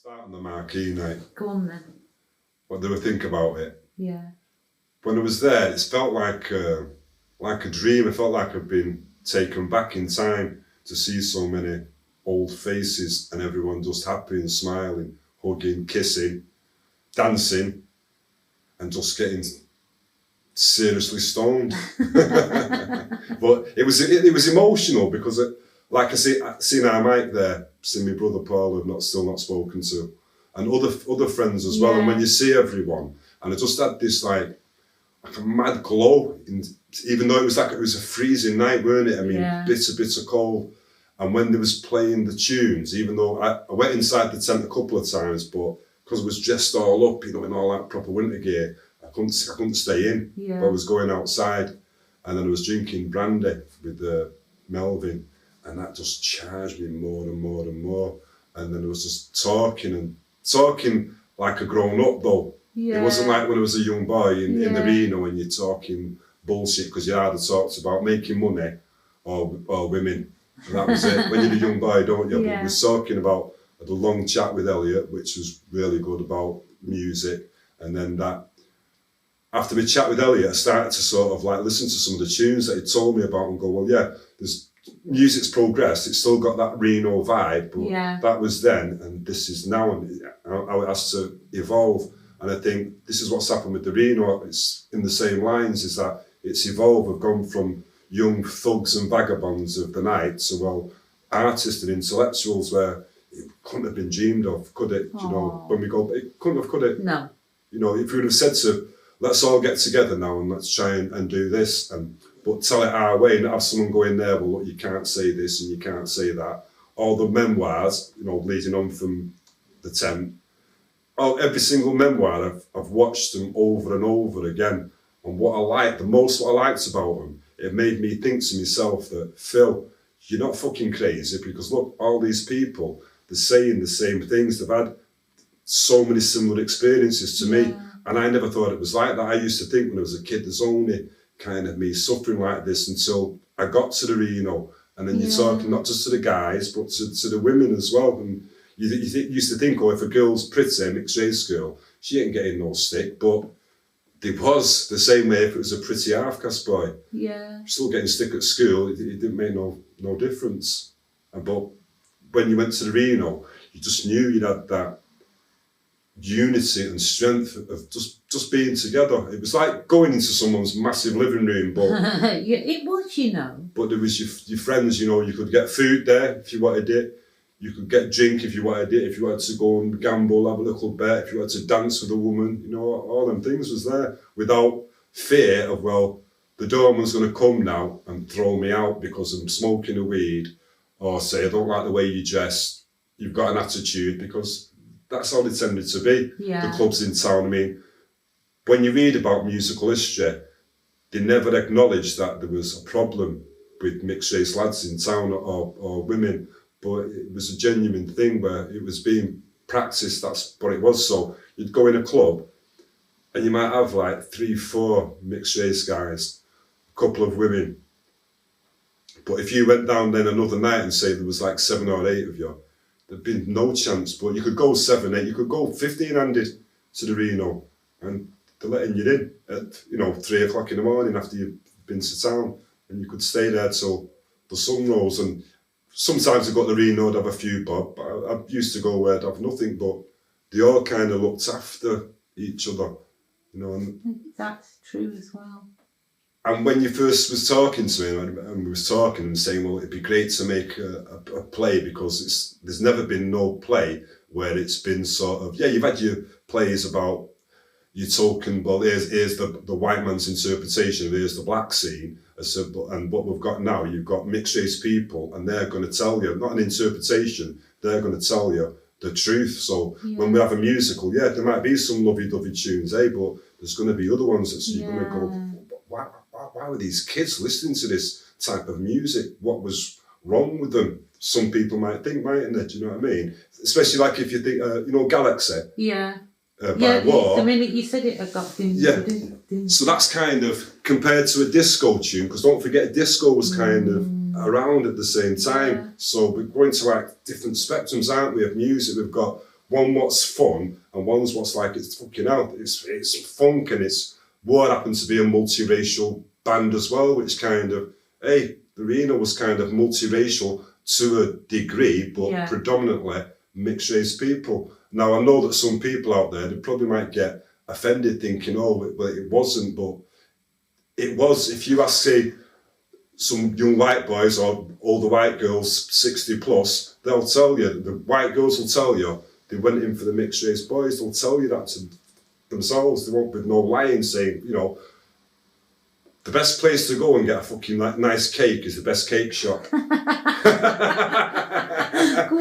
Start on the marquee night. Go on then. What do I think about it? Yeah. When I was there, it felt like a dream. It felt like I'd been taken back in time to see so many old faces and everyone just happy and smiling, hugging, kissing, dancing, and just getting seriously stoned. But it was emotional because like I seen our Mike there, seen my brother Paul who I've still not spoken to, and other friends as well. Yeah. And when you see everyone, and I just had this like a mad glow, even though it was a freezing night, weren't it? I mean, bitter cold. And when they was playing the tunes, even though I went inside the tent a couple of times, but because I was dressed all up, in all that proper winter gear, I couldn't stay in. Yeah. But I was going outside, and then I was drinking brandy with Melvin, and that just charged me more and more and more. And then I was just talking like a grown up though. Yeah. It wasn't like when I was a young boy in the Reno and you're talking bullshit because you either talked about making money or women. And that was it. When you're a young boy, don't you? But we was talking about the long chat with Elliot, which was really good about music. And then after my chat with Elliot, I started to sort of like listen to some of the tunes that he told me about and go, well, yeah, music's progressed. It's still got that Reno vibe, but that was then and this is now, and how it has to evolve. And I think this is what's happened with the Reno. It's in the same lines, is that it's evolved. We've gone from young thugs and vagabonds of the night to, well, artists and intellectuals where it couldn't have been dreamed of, could it? You know, when we go, it couldn't have, could it? No. You know, if we would have said to, let's all get together now and let's try and do this, but tell it our way, not have someone go in there, well, look, you can't say this and you can't say that. All the memoirs, leading on from the tent, every single memoir, I've watched them over and over again. And what I liked about them, it made me think to myself that, Phil, you're not fucking crazy, because look, all these people, they're saying the same things. They've had so many similar experiences to me. And I never thought it was like that. I used to think when I was a kid, there's only kind of me suffering like this until I got to the Reno. And then you're talking not just to the guys, but to the women as well. And you used to think, if a girl's pretty, mixed race girl, she ain't getting no stick. But there was the same way if it was a pretty half-caste boy. Yeah. Still getting stick at school, it didn't make no difference. But when you went to the Reno, you just knew you'd had that unity and strength of just being together. It was like going into someone's massive living room, but it was, But there was your friends, you could get food there if you wanted it. You could get drink if you wanted it. If you wanted to go and gamble, have a little bet. If you wanted to dance with a woman, all them things was there without fear of, well, the doorman's going to come now and throw me out because I'm smoking a weed, or say I don't like the way you dress. You've got an attitude, because that's how they tended to be. Yeah. The clubs in town. I mean, when you read about musical history, they never acknowledged that there was a problem with mixed race lads in town or women, but it was a genuine thing where it was being practiced. That's what it was. So you'd go in a club and you might have like 3-4 mixed race guys, a couple of women. But if you went down then another night and say there was like 7 or 8 of you, there'd been no chance. But you could go 7, 8, you could go 15-handed to the Reno, and they're letting you in at 3 o'clock in the morning after you've been to town, and you could stay there till the sun rose. And sometimes I'd go to the Reno, I'd have a few bob, but I used to go where I'd have nothing, but they all kind of looked after each other, And that's true as well. And when you first was talking to me, and we was talking and saying, well, it'd be great to make a play, because there's never been no play where it's been sort of, you've had your plays about your token, well, here's the white man's interpretation, here's the black scene, and what we've got now, you've got mixed race people, and they're going to tell you, not an interpretation, they're going to tell you the truth. So when we have a musical, there might be some lovey-dovey tunes, but there's going to be other ones that you're going to go, why were these kids listening to this type of music? What was wrong with them? Some people might think, mightn't they? Do you know what I mean? Especially like if you think, Galaxy. Yeah. By War. The minute you said it, I got ding. So that's kind of compared to a disco tune, because don't forget, disco was kind of around at the same time. Yeah. So we're going to like different spectrums, aren't we, of music? We've got one what's fun and one's what's like it's fucking out. It's funk and it's what happened to be a multiracial band as well, which kind of, hey, the Reno was kind of multiracial to a degree, but predominantly mixed race people. Now I know that some people out there, they probably might get offended thinking, oh, well, it wasn't, but it was. If you ask, say, some young white boys or older white girls, 60 plus, they'll tell you, the white girls will tell you, they went in for the mixed race boys, they'll tell you that to themselves. They won't be no lying saying, you know, the best place to go and get a fucking nice cake is the best cake shop. Go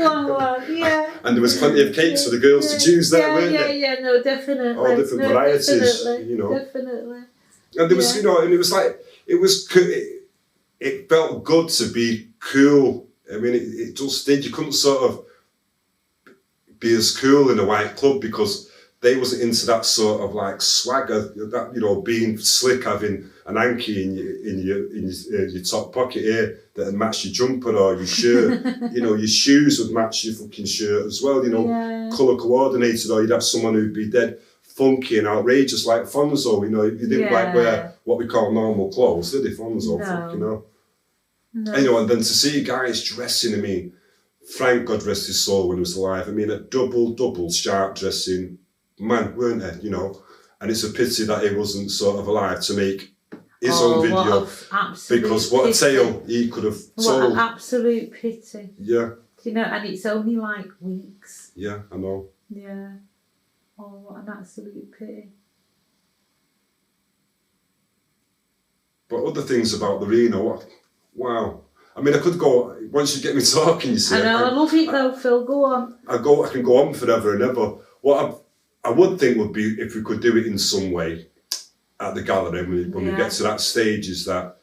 on, lad, yeah. And there was plenty of cakes for the girls to choose there, weren't there? Yeah, no, definitely. All different varieties, definitely, you know. Definitely. And there was, you know, and it was like, it felt good to be cool. I mean, it just did. You couldn't sort of be as cool in a white club because they wasn't into that sort of like swagger, that, you know, being slick, having an hanky in your top pocket here that would match your jumper or your shirt. You know, your shoes would match your fucking shirt as well, you know, colour coordinated, or you'd have someone who'd be dead funky and outrageous like Fonzo, you know, you didn't like wear what we call normal clothes, did they, Fonzo? No. Fuck, you know. No. And, you know, and then to see guys dressing, I mean, Frank, God rest his soul, when he was alive, I mean, a double sharp dressing man, weren't they, you know? And it's a pity that he wasn't sort of alive to make his own video, because what a tale he could have told. What an absolute pity. Yeah. You know, and it's only like weeks. Yeah, I know. Yeah. Oh, what an absolute pity. But other things about the Reno, wow. I mean, I could go, once you get me talking, you see. I know, I love it though, Phil, go on. I can go on forever and ever. What I would think would be, if we could do it in some way at the gallery, when we get to that stage, is that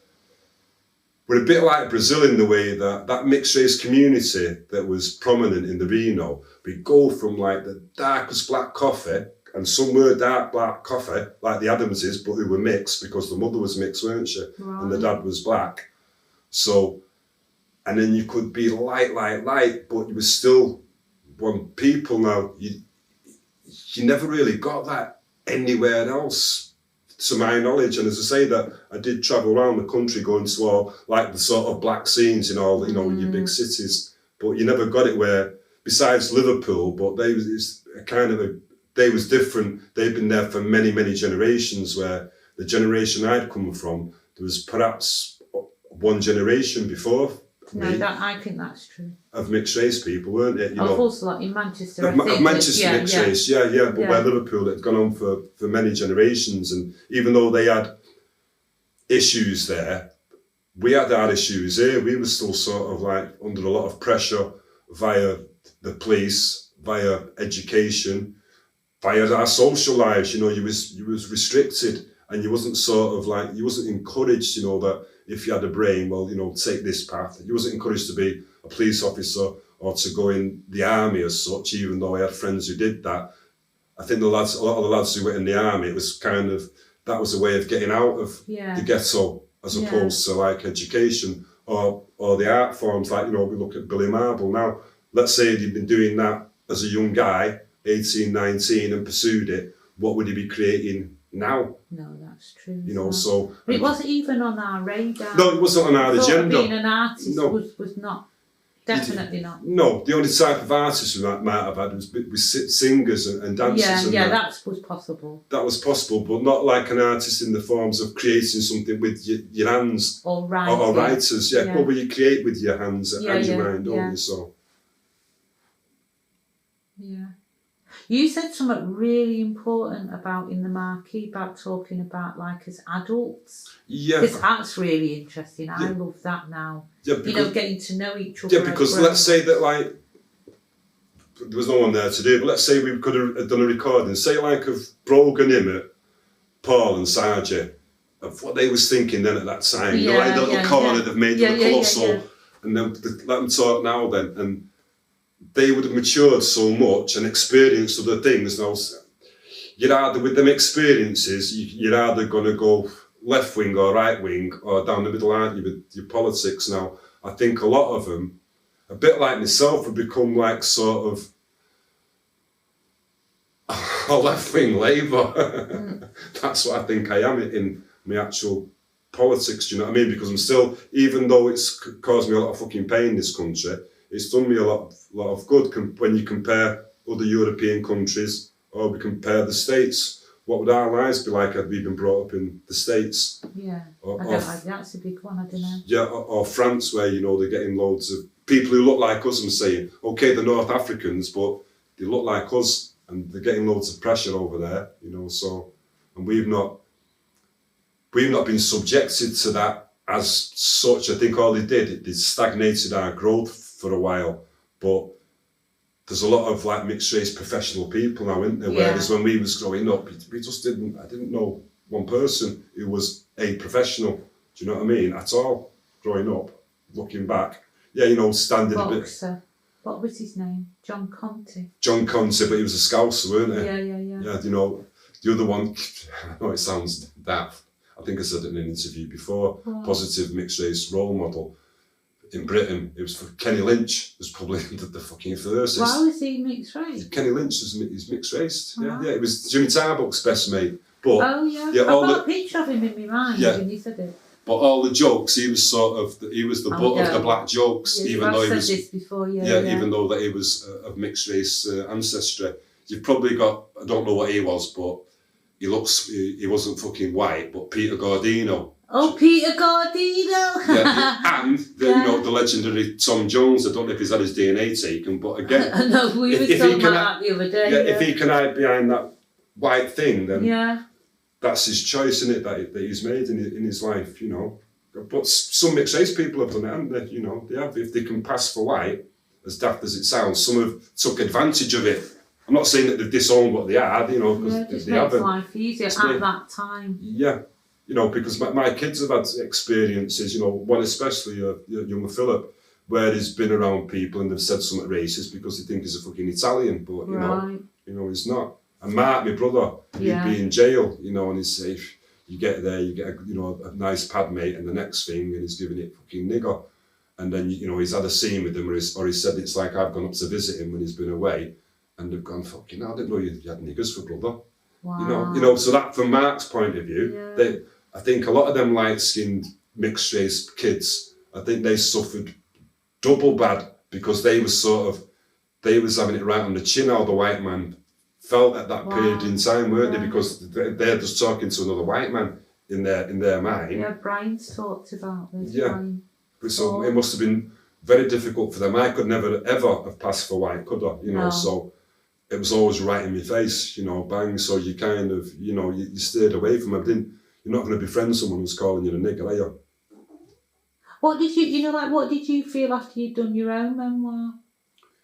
we're a bit like Brazil in the way that that mixed race community that was prominent in the Reno, we go from like the darkest black coffee, and some were dark black coffee, like the Adamses, but who were mixed because the mother was mixed, weren't she? Right. And the dad was black. So, and then you could be light, but you were still one people. Now, you never really got that anywhere else, to my knowledge. And as I say, that I did travel around the country going to all like the sort of black scenes in all, you know, your big cities, but you never got it where, besides Liverpool, but they was different. They'd been there for many generations, where the generation I'd come from, there was perhaps one generation before me. I think that's true. Of mixed race people, weren't it? You know, also like in Manchester. Of Manchester mixed race, but where Liverpool had gone on for many generations, and even though they had issues there, we had our issues here. We were still sort of like under a lot of pressure via the police, via education, via our social lives. You know, you was restricted, and you wasn't sort of like, you wasn't encouraged, you know, that if you had a brain, well, you know, take this path. You wasn't encouraged to be a police officer or to go in the army as such, even though I had friends who did that. I think a lot of the lads who were in the army, it was kind of, that was a way of getting out of the ghetto, as opposed to like education or the art forms. Like, you know, we look at Billy Marble now. Let's say you'd been doing that as a young guy, 18, 19, and pursued it, what would he be creating now? No, that's true. You know, so... But it wasn't even on our radar. No, it wasn't on our agenda. Being an artist was not, definitely not. No, the only type of artist we might have had was singers and dancers. That was possible. That was possible, but not like an artist in the forms of creating something with your hands. Or writing. Or writers, Well, you create with your hands and your mind, don't you? So. Yeah. You said something really important about in the marquee, about talking about like as adults. Yeah. Because that's really interesting. I love that now. Yeah, because, you know, getting to know each other. Yeah, because let's say that like, there was no one there to do it, but let's say we could have done a recording, say like of Brogan, Emmett, Paul and Sarge, of what they was thinking then at that time. You know, like the little corner they've made of the colossal, and then let them talk now then, and they would have matured so much and experienced other things. Now, you're either, with them experiences, you're either going to go left wing or right wing or down the middle, aren't you, with your politics. Now, I think a lot of them, a bit like myself, have become like sort of or left-wing Labour. That's what I think I am in my actual politics, do you know what I mean? Because I'm still, even though it's caused me a lot of fucking pain in this country, it's done me a lot of good when you compare other European countries or we compare the States. What would our lives be like had we been brought up in the States? Yeah, that's a big one, I don't know. Yeah, or France, where, you know, they're getting loads of people who look like us and saying, okay, they're North Africans, but they look like us and they're getting loads of pressure over there, you know, so, and we've not been subjected to that as such. I think all they stagnated our growth for a while, but there's a lot of like mixed race professional people now, isn't there? Yeah. Whereas when we was growing up, I didn't know one person who was a professional. Do you know what I mean? At all, growing up, looking back. Yeah, you know, standing Boxer. a bit. What was his name? John Conte, but he was a Scouser, weren't he? Yeah. Yeah, you know, the other one, I know it sounds daft. I think I said it in an interview before, positive mixed race role model. In Britain, it was for Kenny Lynch, was probably the fucking first. Why was he mixed race? Kenny Lynch is mixed race. Yeah, it was Jimmy Tarbuck's best mate. But I've got a picture of him in my mind when you said it. But all the jokes, he was the butt of the black jokes, even though he was. This before, even though that he was of mixed race ancestry. You've probably got, I don't know what he was, but he wasn't fucking white, but Peter Gordino. Oh, Peter Gordino! And you know, the legendary Tom Jones. I don't know if he's had his DNA taken, but again, no, we were talking about that the other day. Yeah, if he can hide behind that white thing, then that's his choice, isn't it? That he's made in his life, you know. But some mixed race people have done it, haven't they? You know, they have. If they can pass for white, as daft as it sounds, some have took advantage of it. I'm not saying that they've disowned what they had, you know, because they haven't. It makes life easier at that time. Yeah. You know, because my kids have had experiences, you know, one especially, young Philip, where he's been around people and they've said something racist because they think he's a fucking Italian, but, you know, he's not. And Mark, my brother, he'd be in jail, you know, and he's safe. You get there, you get a nice pad mate, and the next thing, and he's giving it fucking nigger. And then, you know, he's had a scene with him, or he said it's like I've gone up to visit him when he's been away, and they've gone, fucking hell, I didn't know you had niggers for brother. Wow. You know, so that, from Mark's point of view, I think a lot of them light-skinned, mixed-race kids, I think they suffered double bad because they was having it right on the chin how the white man felt at that period in time, weren't they? Because they're just talking to another white man in their mind. Yeah, Brian's talked about this. Yeah, so it must have been very difficult for them. I could never, ever have passed for white, could I? You know, so it was always right in my face, you know, bang. So you kind of, you know, you stayed away from it. You're not going to befriend someone who's calling you a nigger, are you? What did you feel after you'd done your own memoir?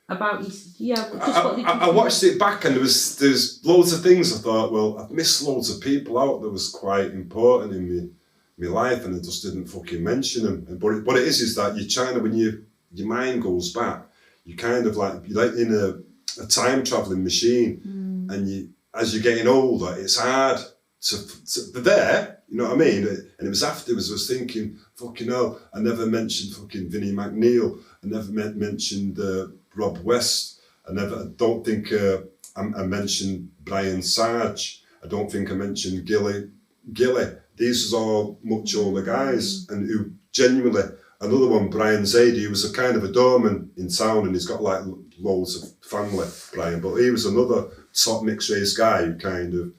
About I watched it back and there's loads of things I thought, well, I've missed loads of people out that was quite important in my life and I just didn't fucking mention them. But what it is that you kind of, when your mind goes back, you kind of you're like in a time travelling machine and as you're getting older, it's hard to there, you know what I mean? And it was afterwards I was thinking, fucking hell, I never mentioned fucking Vinnie McNeil, I never mentioned Rob West, I don't think I mentioned Brian Sarge, I don't think I mentioned Gilly. These are all much older guys and who genuinely, another one, Brian Zadie, who was a kind of a doorman in town and he's got like loads of family, Brian, but he was another top mixed race guy who kind of,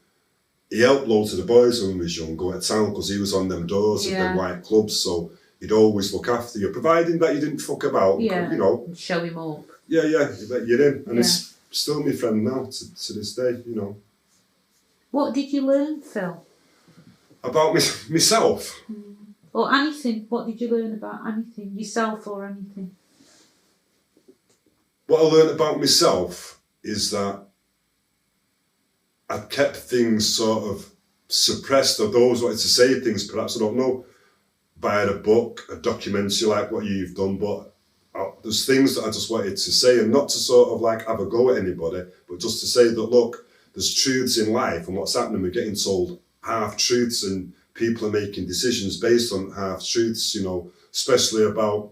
he helped loads of the boys when he was young go to town because he was on them doors of them white clubs, so he'd always look after you, providing that you didn't fuck about, you know. And show him up. Yeah, he let you in, and he's still my friend now to this day, you know. What did you learn, Phil? About myself? Or anything, what did you learn about anything, yourself or anything? What I learned about myself is that I'd kept things sort of suppressed, or those wanted to say things, perhaps, I don't know, via a book, a documentary like what you've done, but there's things that I just wanted to say, and not to sort of like have a go at anybody, but just to say that, look, there's truths in life, and what's happening, we're getting told half-truths, and people are making decisions based on half-truths, you know, especially about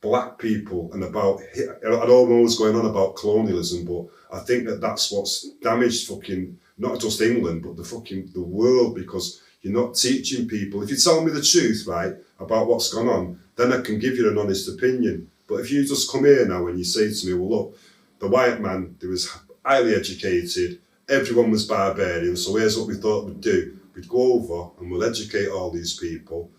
black people and about, I know I'm always going on about colonialism, but I think that's what's damaged fucking, not just England, but the world, because you're not teaching people. If you tell me the truth, right, about what's gone on, then I can give you an honest opinion. But if you just come here now and you say to me, well, look, the white man, they was highly educated, everyone was barbarian, so here's what we thought we'd do. We'd go over and we'll educate all these people.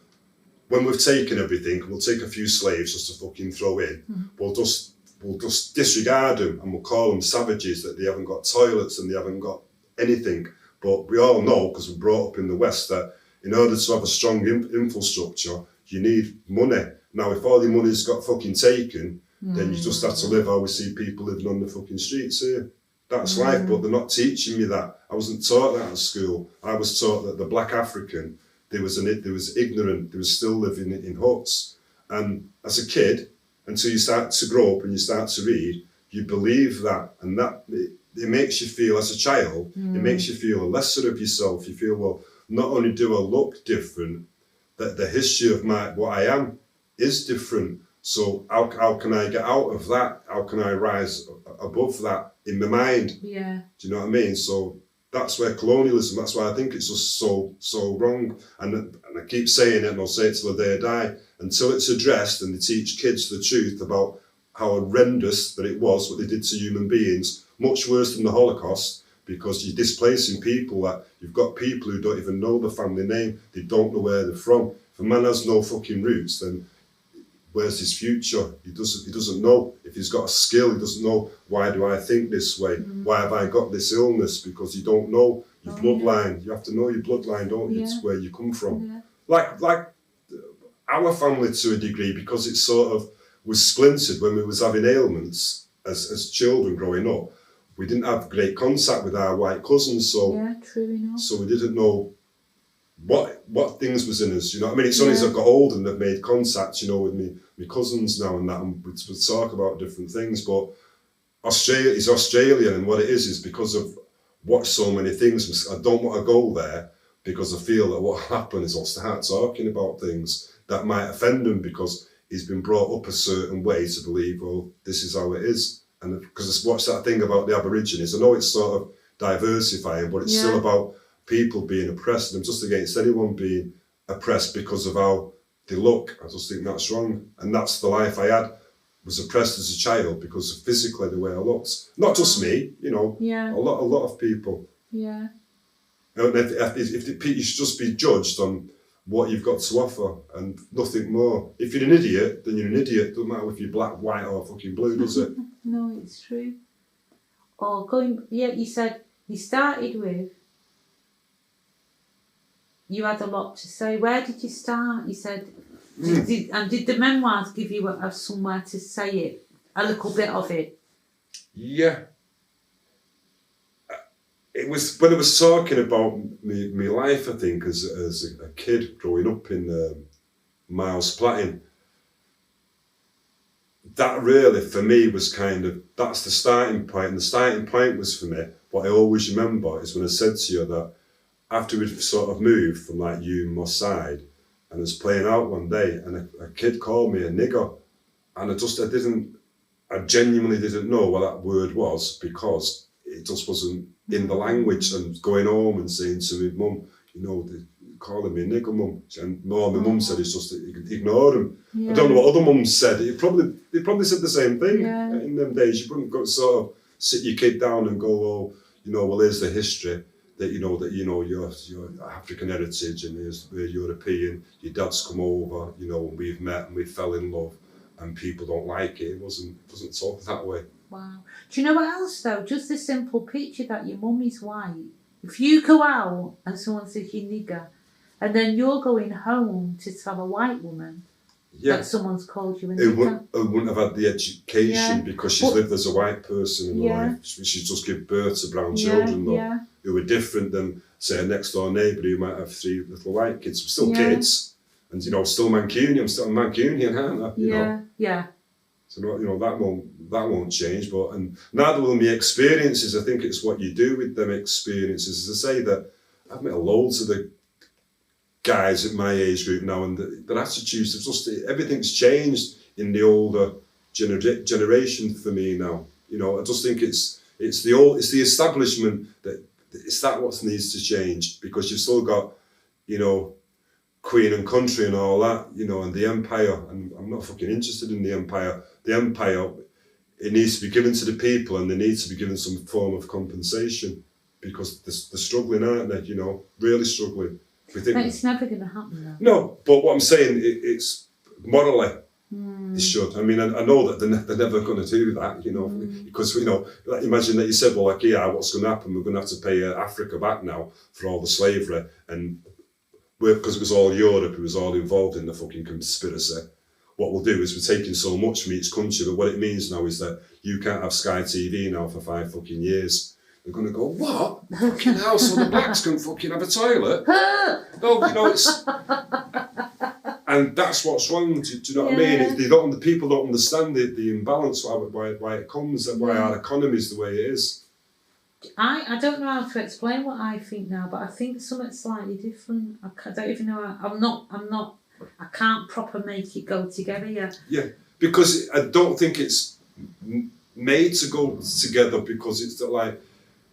When we've taken everything, we'll take a few slaves just to fucking throw in. We'll just disregard them and we'll call them savages, that they haven't got toilets and they haven't got anything. But we all know, because we're brought up in the West, that in order to have a strong infrastructure, you need money. Now, if all your money's got fucking taken, then you just have to live how we see people living on the fucking streets here. That's life, but they're not teaching me that. I wasn't taught that at school. I was taught that the black African, they was ignorant, they was still living in huts. And as a kid, until you start to grow up and you start to read, you believe that, and that it makes you feel, as a child, it makes you feel lesser of yourself. You feel, well, not only do I look different, that the history of what I am is different. So how can I get out of that? How can I rise above that in my mind? Yeah. Do you know what I mean? So that's where colonialism, that's why I think it's just so wrong. And I keep saying it, and I'll say it till the day I die, until it's addressed and they teach kids the truth about how horrendous that it was, what they did to human beings, much worse than the Holocaust, because you're displacing people. That you've got people who don't even know the family name, they don't know where they're from. If a man has no fucking roots, then where's his future? He doesn't know. If he's got a skill, he doesn't know, why do I think this way? Why have I got this illness? Because you don't know your bloodline. Yeah. You have to know your bloodline, don't you? It's where you come from. Yeah. Like our family to a degree, because it sort of was splintered when we was having ailments as children growing up. We didn't have great contact with our white cousins, so true enough. So we didn't know what things was in us, you know what I mean? It's only as I've got older and I've made contact, you know, with my cousins now and that, and we talk about different things. But Australia is Australian, and what it is because I've watched so many things. I don't want to go there because I feel that what happened is I'll start talking about things that might offend him, because he's been brought up a certain way to believe, well, this is how it is. And because I watched that thing about the Aborigines, I know it's sort of diversifying, but it's still about people being oppressed. And I'm just against anyone being oppressed because of how they look. I just think that's wrong. And that's the life I had. Was oppressed as a child because of physically the way I looked. Not just me, you know. Yeah. A lot of people. Yeah. And if you should just be judged on what you've got to offer and nothing more. If you're an idiot, then you're an idiot. Doesn't matter if you're black, white, or fucking blue, does it? No, it's true. You said you started with, you had a lot to say. Where did you start? You said, did the memoirs give you somewhere to say it? A little bit of it? Yeah. It was when I was talking about my life, I think, as a kid growing up in Miles Platting. That really, for me, was that's the starting point. And the starting point was, for me, what I always remember is when I said to you that after we'd sort of moved from like Moss side, and I was playing out one day, and a kid called me a nigger, and I genuinely didn't know what that word was, because it just wasn't in the language. And going home and saying to my mum, you know, they're calling me a nigger, mum. And my mum said it's just ignore them. Yeah. I don't know what other mums said. They probably said the same thing. Yeah. In them days, you wouldn't go sort of sit your kid down and go, oh, you know, well, here's the history. That you're African heritage, and we're European. Your dad's come over, you know, and we've met and we fell in love, and people don't like it. It wasn't talked that way. Wow. Do you know what else though? Just the simple picture that your mum is white. If you go out and someone says you nigger, and then you're going home to tell a white woman that someone's called you a nigger. I wouldn't have had the education because she's lived as a white person in life. She's just give birth to brown children though, who are different than, say, a next door neighbour who might have 3 little white kids. Still kids, and, you know, still Mancunian. I'm still a Mancunian, aren't I? You know? Yeah. So, you know, that won't change, and neither will my experiences. I think it's what you do with them experiences. As I say, that I've met loads of the guys at my age group now, and their attitudes have just, everything's changed. in the older generation for me now. You know, I just think it's the establishment that what needs to change, because you've still got, you know, Queen and country and all that, you know, and the empire, and I'm not fucking interested in the empire. The empire, it needs to be given to the people, and they need to be given some form of compensation, because they're struggling, aren't they? You know, really struggling. But it's never going to happen, though. No, but what I'm saying, it's morally, it should. I mean, I know that they're never going to do that, you know, because, you know, like, imagine that you said, well, like, yeah, what's going to happen? We're going to have to pay Africa back now for all the slavery, and because it was all Europe, it was all involved in the fucking conspiracy. What we'll do is we're taking so much from each country, but what it means now is that you can't have Sky TV now for 5 fucking years. They're going to go, what? Fucking hell, so the blacks can fucking have a toilet? No, you know, it's... And that's what's wrong, do you know what I mean? The people don't understand the imbalance, why it comes, and why our economy is the way it is. I don't know how to explain what I think now, but I think something slightly different. I don't even know. I'm not. I can't proper make it go together yet. Yeah, because I don't think it's made to go together, because it's like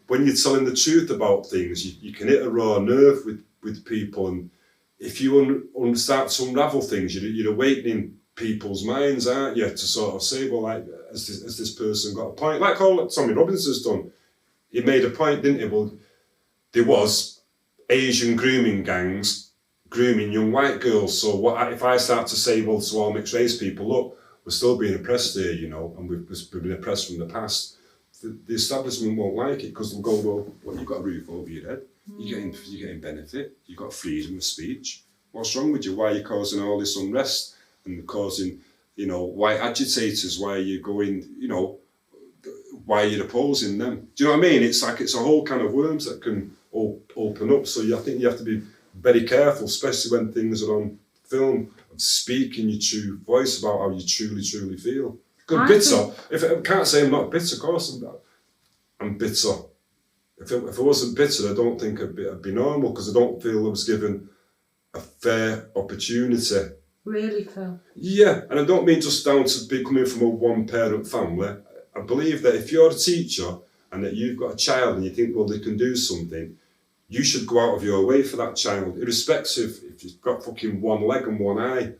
when you're telling the truth about things, you can hit a raw nerve with people, and if you start to unravel things, you're awakening people's minds, aren't you? To sort of say, well, like, has this person got a point? Like all that Tommy Robinson's done. He made a point, didn't he? Well, there was Asian grooming gangs grooming young white girls. So what if I start to say, well, to all mixed race people, look, we're still being oppressed here, you know, and we've been oppressed from the past. The establishment won't like it, because they'll go, well, you've got a roof over your head, you're getting benefit, you've got freedom of speech. What's wrong with you? Why are you causing all this unrest and causing, you know, white agitators? Why are you going, you know, why you're opposing them? Do you know what I mean? It's like it's a whole can of worms that can open up. So I think you have to be very careful, especially when things are on film, of speaking your true voice about how you truly feel. I'm bitter. If I can't say I'm not bitter, of course I'm bitter. If I wasn't bitter, I don't think I'd be normal, because I don't feel I was given a fair opportunity. Really, Phil? Yeah, and I don't mean just down to be coming from a one-parent family. I believe that if you're a teacher and that you've got a child and you think, well, they can do something, you should go out of your way for that child, irrespective if you've got fucking one leg and one eye.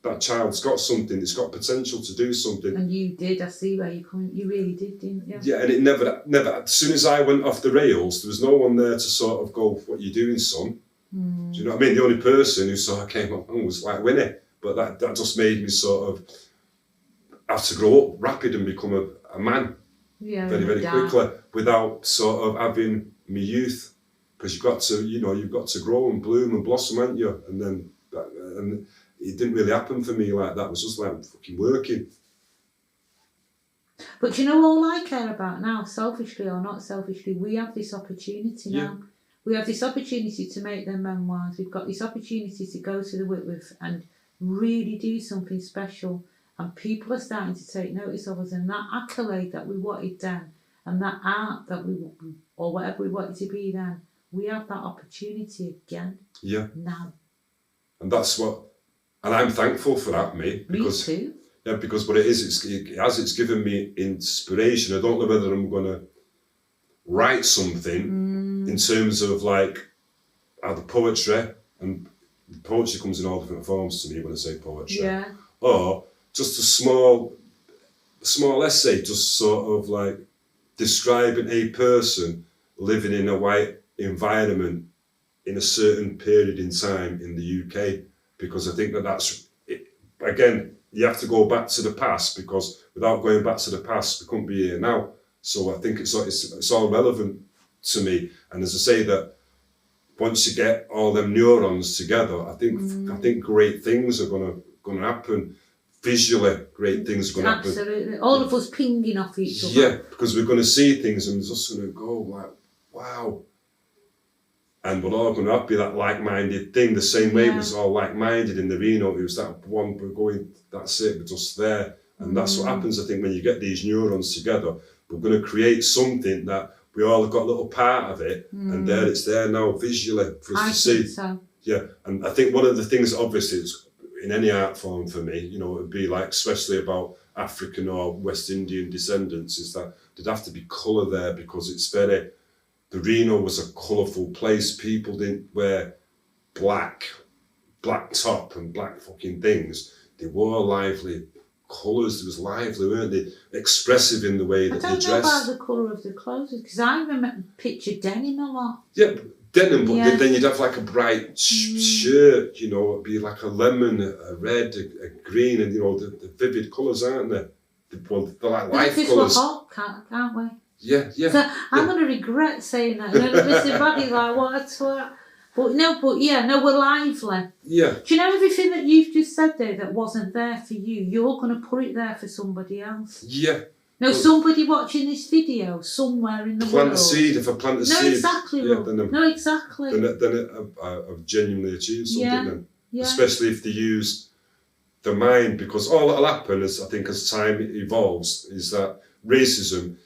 That child's got something, it's got potential to do something. And you did, I see where you're coming, you really did, didn't you? Yeah, and it never, as soon as I went off the rails, there was no one there to sort of go, what are you doing, son? Do you know what I mean? The only person who sort of came along was like Winnie, but that just made me sort of have to grow up rapid and become a man very quickly, without sort of having my youth, because you've got to grow and bloom and blossom, haven't you? And then and it didn't really happen for me like that. It was just like fucking working. But you know, all I care about now, selfishly or not selfishly, we have this opportunity now. We have this opportunity to make their memoirs. We've got this opportunity to go to the Whitworth and really do something special. And people are starting to take notice of us, and that accolade that we wanted then, and that art that or whatever we wanted to be then, we have that opportunity again. Yeah. Now. And that's what, and I'm thankful for that, mate. Because, me too. Yeah, because what it is, it's given me inspiration. I don't know whether I'm going to write something in terms of like either poetry, and poetry comes in all different forms to me when I say poetry. Yeah. Or just a small essay, just sort of like describing a person living in a white environment in a certain period in time in the UK, because I think that's it. Again, you have to go back to the past, because without going back to the past, we couldn't be here now. So I think it's all relevant to me. And as I say, that once you get all them neurons together, I think great things are gonna happen. Visually, great things are going to happen. Absolutely. All of us pinging off each other. Yeah, because we're going to see things and we're just going to go like, wow. And we're all going to be that like-minded thing, the same way it was all like-minded in the Reno. It was that one, we're going, that's it, we're just there. And that's what happens, I think, when you get these neurons together. We're going to create something that we all have got a little part of it, and it's there now visually for us to see. So. Yeah, and I think one of the things, obviously, in any art form for me, you know, it would be like, especially about African or West Indian descendants, is that there'd have to be colour there, because it's the Reno was a colourful place. People didn't wear black top and black fucking things. They wore lively colours. There was lively, weren't they? Expressive in the way that they dressed. I don't know about the colour of the clothes, because I remember picture denim a lot. Yeah, denim, but then you'd have like a bright shirt, you know, it'd be like a lemon, a red, a green, and you know, the vivid colours, aren't they? They're like life colours. We're hot, can't we? Yeah. So I'm going to regret saying that. You know, Mr. Baggy's like, what a twat. But we're lively. Yeah. Do you know everything that you've just said there that wasn't there for you? You're going to put it there for somebody else. Yeah. No, somebody watching this video somewhere in the world. Plant a seed. If I plant a seed. Exactly. Exactly. Then I've genuinely achieved something. Then. Yeah. Especially if they use the mind, because all that'll happen is, I think, as time evolves, is that racism,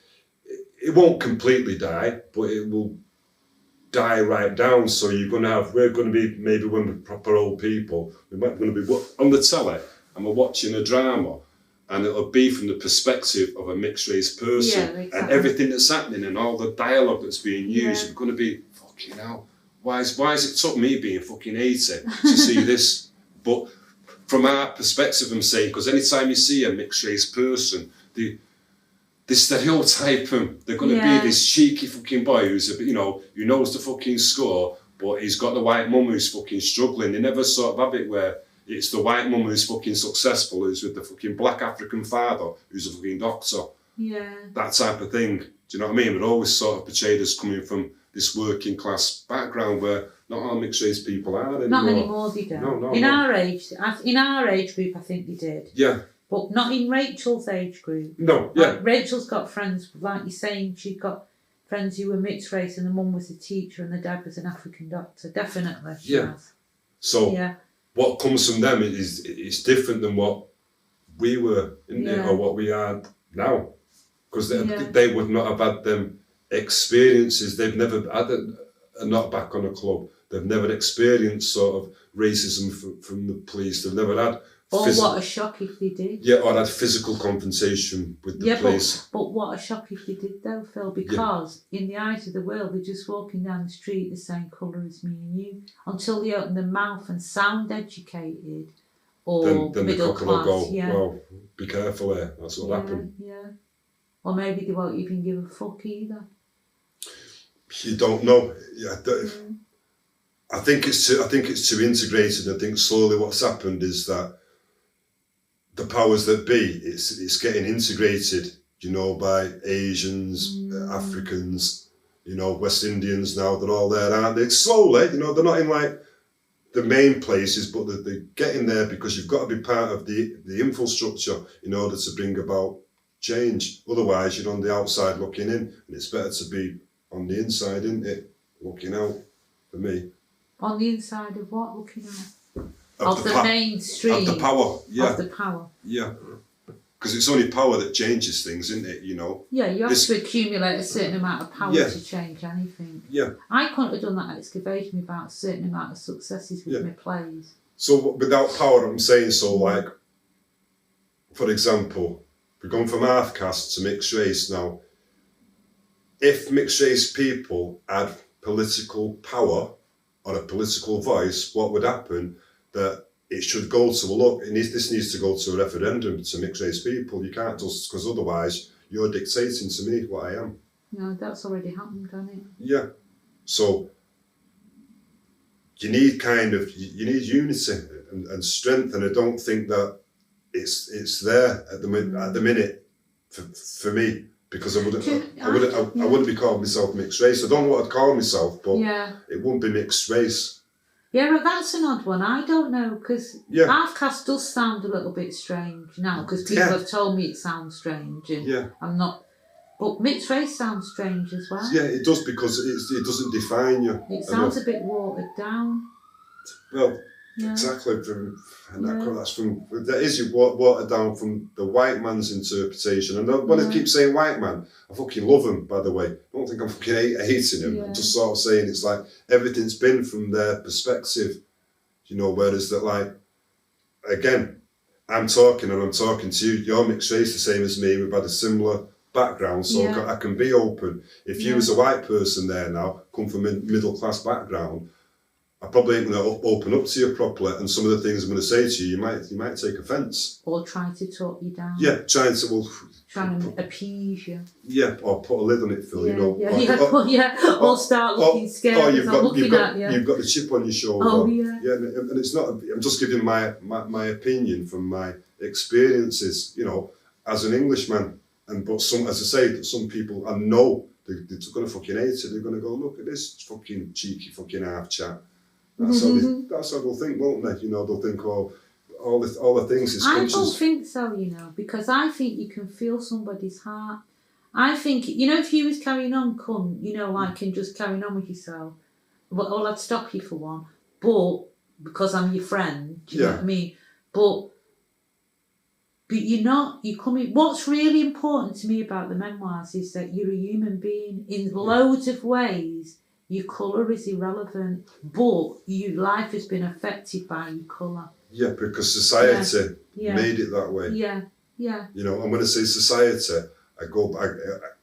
it won't completely die, but it will die right down. So we're going to be, maybe when we're proper old people, we're going to be on the telly and we're watching a drama, and it'll be from the perspective of a mixed race person. Yeah, exactly. And everything that's happening and all the dialogue that's being used, we're going to be, fucking hell, why is it took me being fucking 80 to see this? But from our perspective, I'm saying, because anytime you see a mixed race person, they stereotype them. They're going to be this cheeky fucking boy who knows the fucking score, but he's got the white mum who's fucking struggling. They never sort of have it where it's the white mum who's fucking successful, who's with the fucking black African father, who's a fucking doctor. Yeah. That type of thing. Do you know what I mean? We're always sort of portrayed as coming from this working class background where not all mixed race people are anymore. Not anymore, they don't. No. In our age group, I think they did. Yeah. But not in Rachel's age group. No, yeah. Like, Rachel's got friends, like you're saying, she got friends who were mixed race, and the mum was a teacher and the dad was an African doctor. Definitely. She has. So what comes from them is different than what we were or what we are now. Because they would not have had them experiences. They've never had a knockback on a club. They've never experienced sort of racism from the police. They've never had... what a shock if they did. Yeah, or had physical confrontation with the police. But what a shock if they did though, Phil, because in the eyes of the world, they're just walking down the street the same colour as me and you, until they open their mouth and sound educated or then middle the class. Will go, well, be careful there, that's what happened. Yeah. Or maybe they won't even give a fuck either. You don't know. Yeah. I think it's too integrated. I think slowly what's happened is that the powers that be, it's getting integrated, you know, by Asians, Africans, you know, West Indians now, they're all there, aren't they? Slowly, you know, they're not in like the main places, but they're getting there because you've got to be part of the infrastructure in order to bring about change. Otherwise, you're on the outside looking in, and it's better to be on the inside, isn't it? Looking out, for me. On the inside of what? Looking out? Of the mainstream. Of the power, yeah. Of the power. Yeah. Because it's only power that changes things, isn't it, you know? Yeah, you have to accumulate a certain amount of power to change anything. Yeah. I couldn't have done that excavation without a certain amount of successes with my plays. So without power, I'm saying, so like, for example, we've gone from half caste to mixed race now. If mixed race people had political power or a political voice, what would happen? That it should go to this needs to go to a referendum to mixed race people. You can't just, because otherwise you're dictating to me what I am. No, that's already happened, hasn't it? Yeah. So you need unity and strength, and I don't think that it's there at the minute for me, because I wouldn't be calling myself mixed race. I don't know what I'd call myself, but it wouldn't be mixed race. Yeah, but that's an odd one. I don't know, because half caste does sound a little bit strange now, because people have told me it sounds strange, and I'm not. But mixed race sounds strange as well. Yeah, it does, because it doesn't define you. It sounds a bit watered down. Well, exactly. That is watered down from the white man's interpretation. And when I keep saying white man, I fucking love him, by the way. I don't think I'm fucking hating him. I'm just sort of saying it's like everything's been from their perspective, you know, whereas that, like, again, I'm talking to you. You're mixed race, the same as me. We've had a similar background, so I can be open. If you was a white person there now, come from a middle class background, I probably ain't going to open up to you properly, and some of the things I'm going to say to you, you might take offence. Or try to talk you down. Yeah, trying to appease you. Yeah, or put a lid on it, Phil. Or start looking scared. Or you've got the chip on your shoulder. Oh yeah. Yeah, and it's not. I'm just giving my opinion from my experiences. You know, as an Englishman, but some, as I say, some people I know they're going to fucking hate it. They're going to go, look at this fucking cheeky fucking half chat. That's how they'll think, won't they? You know, they'll think, oh, all the things is I don't think so, you know, because I think you can feel somebody's heart. I think, you know, if you was carrying on, and just carrying on with yourself, well, I'd stop you for one, but because I'm your friend, do you know what I mean? But you're coming. What's really important to me about the memoirs is that you're a human being in loads of ways. Your colour is irrelevant, but your life has been affected by your colour. Yeah, because society made it that way. Yeah. You know, and when I say society, I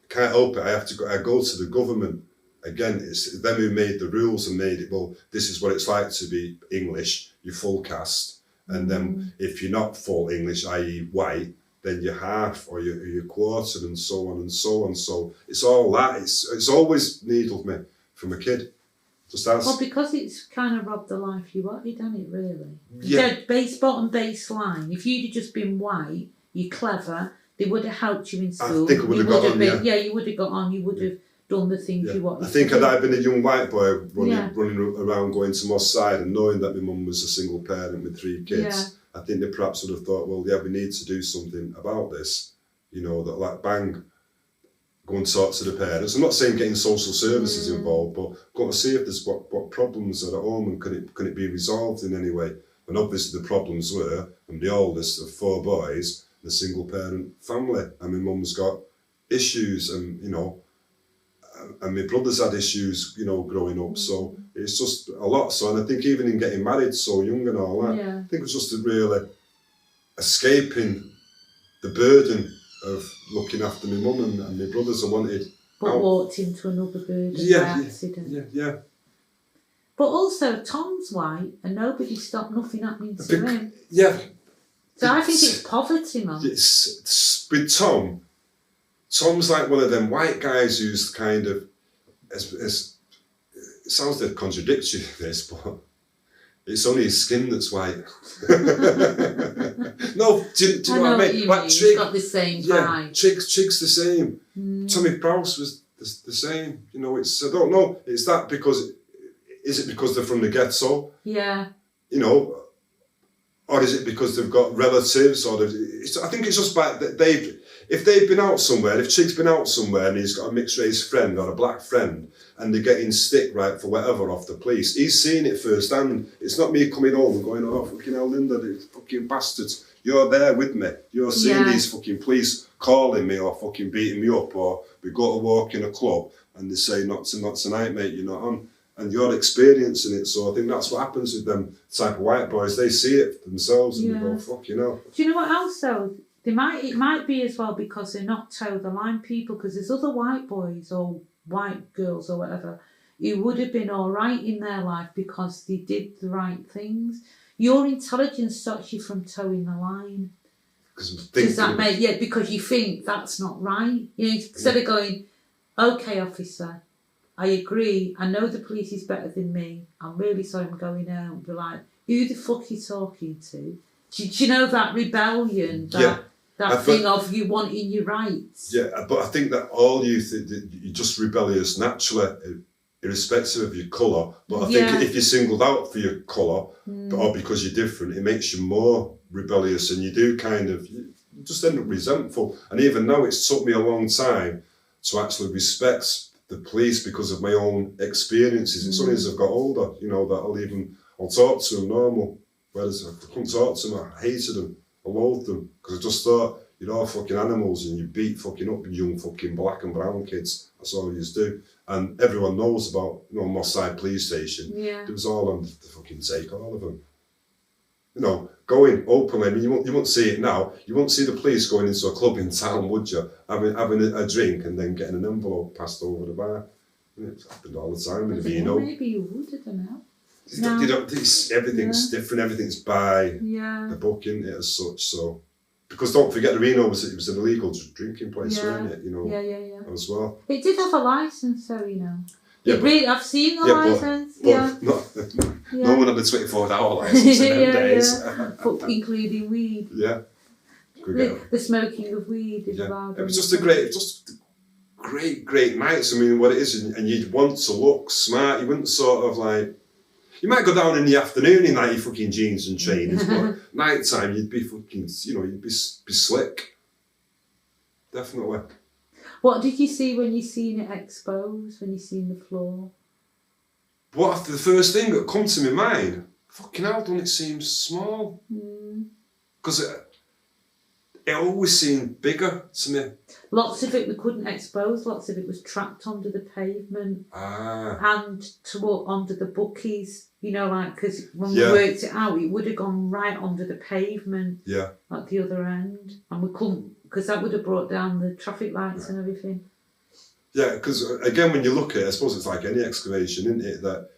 can't help it. I go to the government. Again, it's them who made the rules and made it, well, this is what it's like to be English, you're full caste. And then if you're not full English, i.e. white, then you're half or you're quartered and so on and so on. So it's all that. It's always needled me from a kid. Well, because it's kind of robbed the life you wanted, hasn't it, really? Yeah. Bottom baseline. If you'd have just been white, you're clever, they would have helped you in school. I think it would have got on, you would have got on, you would have done the things you wanted. I think had I been a young white boy running around going to Moss Side and knowing that my mum was a single parent with 3 kids, I think they perhaps would have thought, well, we need to do something about this. You know, that like bang, go and talk to the parents. I'm not saying getting social services involved, but go to see if there's what problems are at home and can it be resolved in any way. And obviously the problems were, I'm the oldest of 4 boys, in a single parent family, and my mum's got issues, and you know, and my brother's had issues, you know, growing up. So it's just a lot. So, and I think even in getting married so young and all that, I think it was just really escaping the burden of looking after my mum and my brothers. I wanted. But walked into another burden by accident. Yeah. But also, Tom's white, and nobody stopped nothing happening to him. Yeah. So I think it's poverty, Mum. It's with Tom's like one of them white guys who's kind of, it sounds like contradictory, this, but it's only his skin that's white. No, do you know what I mean? Like Trig, got the same vibe. Trig's the same. Tommy Prowse was the same. You know, I don't know. Is that because, is it because they're from the ghetto? Yeah. You know, or is it because they've got relatives, or I think it's just that if they've been out somewhere, if Trig's been out somewhere and he's got a mixed race friend or a black friend and they're getting stick right for whatever off the police, he's seen it firsthand. It's not me coming home and going, oh fucking hell, Linda, these fucking bastards, you're there with me. You're seeing these fucking police calling me or fucking beating me up, or we go to walk in a club and they say not tonight, mate, you're not on. And you're experiencing it, so I think that's what happens with them type of white boys. They see it themselves and they go, fuck, you know. Do you know what else though? It might be as well because they're not toe the line people, because there's other white boys or white girls or whatever who would have been all right in their life because they did the right things. Your intelligence stops you from towing the line. Does that make because you think that's not right. You know, instead of going, okay, officer, I agree, I know the police is better than me, I'm really sorry I'm going out. Be like, who the fuck are you talking to? Do you know that rebellion, that thing of you wanting your rights? Yeah, but I think that all you're just rebellious naturally, irrespective of your colour. But I think if you're singled out for your colour, or because you're different, it makes you more rebellious, and you do kind of, you just end up resentful. And even now, it's took me a long time to actually respect the police because of my own experiences. It's only as I've got older, you know, that I'll talk to them normal. Whereas I couldn't talk to them, I hated them, I loathed them, because I just thought, you're all fucking animals and you beat fucking up young fucking black and brown kids. That's all you do. And everyone knows about, you know, Moss Side Police Station. Yeah. It was all on the fucking take, all of them. going openly. I mean, you won't see it now. You won't see the police going into a club in town, would you? Having a drink and then getting an envelope passed over the bar. It's happened all the time in the Reno. Maybe you would, I don't know. Everything's different. Everything's by the book, isn't it, as such? So, because don't forget, the Reno was an illegal drinking place, wasn't it? As well. It did have a license, so I've seen the license. No one had the 24-hour license in them days. But including weed. Yeah. The smoking of weed is allowed. It was just great nights. I mean, what it is, and you'd want to look smart. You wouldn't sort of like. You might go down in the afternoon in like your fucking jeans and trainers, but night time you'd be fucking, you'd be slick. Definitely. What did you see when you seen it exposed, when you seen the floor? What, the first thing that come to my mind, fucking hell, don't it seem small? Because it always seemed bigger to me. Lots of it we couldn't expose, lots of it was trapped under the pavement and under the bookies, because when we worked it out, it would have gone right under the pavement at the other end, and we couldn't, because that would have brought down the traffic lights and everything. Yeah, because again, when you look at it, I suppose it's like any excavation, isn't it, that